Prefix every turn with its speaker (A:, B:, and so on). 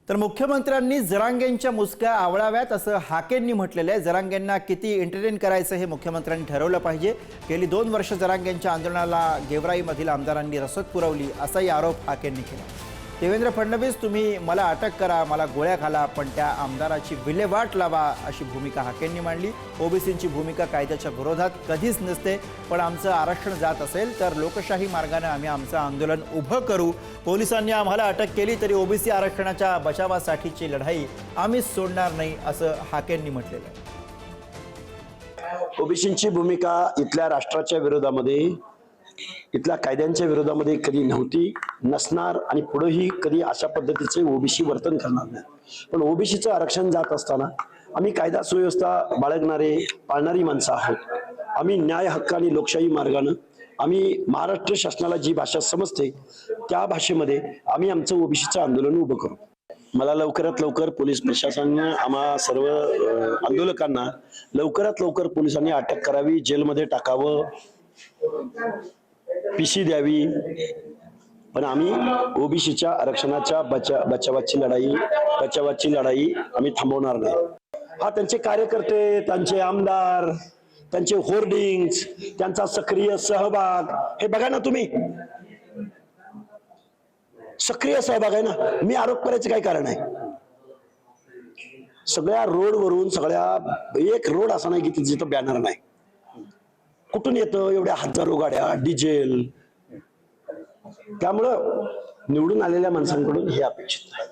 A: तर मुख्यमंत्र्यांनी जरांगेंच्या मुसक्या आवळाव्यात असं हाकेंनी म्हटलेलं आहे। जरांगेंना किती एंटरटेन करायचं हे मुख्यमंत्र्यांनी ठरवलं पाहिजे। गेली 2 वर्ष जरांगेंच्या आंदोलनाला गेवराईमधील आमदारांनी रसद पुरवली असाही आरोप हाकेंनी केला। देवेंद्र फडणवीस, तुम्ही मला अटक करा, मला गोळ्या घाला, पण त्या आमदाराची विल्हेवाट लावा अशी भूमिका हाकेंनी मांडली। ओबीसींची भूमिका कायद्याच्या विरोधात कधीच नसते, पण आमचं आरक्षण जात असेल तर लोकशाही मार्गाने आम्ही आमचं आंदोलन उभं करू। पोलिसांनी आम्हाला अटक केली तरी ओबीसी आरक्षणाच्या बचावासाठीची लढाई आम्ही सोडणार नाही असं हाकेंनी म्हटलेलं आहे।
B: ओबीसींची भूमिका इथल्या राष्ट्राच्या विरोधामध्ये, इथल्या कायद्यांच्या विरोधामध्ये कधी नव्हती, नसणार आणि पुढेही कधी अशा पद्धतीचे ओबीसी वर्तन करणार नाही। पण ओबीसीचं आरक्षण जात असताना आम्ही कायदा सुव्यवस्था बाळगणारे पाळणारी माणसं आहोत। आम्ही न्याय हक्क आणि लोकशाही मार्गाने आम्ही महाराष्ट्र शासनाला जी भाषा समजते त्या भाषेमध्ये आम्ही आमचं ओबीसीचं आंदोलन उभं करू। मला लवकरात लवकर पोलीस प्रशासनाने आम्हा सर्व आंदोलकांना लवकरात लवकर पोलिसांनी अटक करावी, जेलमध्ये टाकावं, पीसी द्यावी, पण आम्ही ओबीसीच्या आरक्षणाच्या बचावाची लढाई आम्ही थांबवणार नाही। हा त्यांचे कार्यकर्ते, त्यांचे आमदार, त्यांचे होर्डिंग्स, त्यांचा सक्रिय सहभाग हे बघा ना तुम्ही, सक्रिय सहभाग आहे ना। मी आरोप करायचं काय कारण आहे? सगळ्या रोडवरून, एक रोड असा नाही की जिथं बॅनर नाही। कुठून येतं एवढ्या हजारो गाड्या, डिझेल? त्यामुळं निवडून आलेल्या माणसांकडून हे अपेक्षित आहे।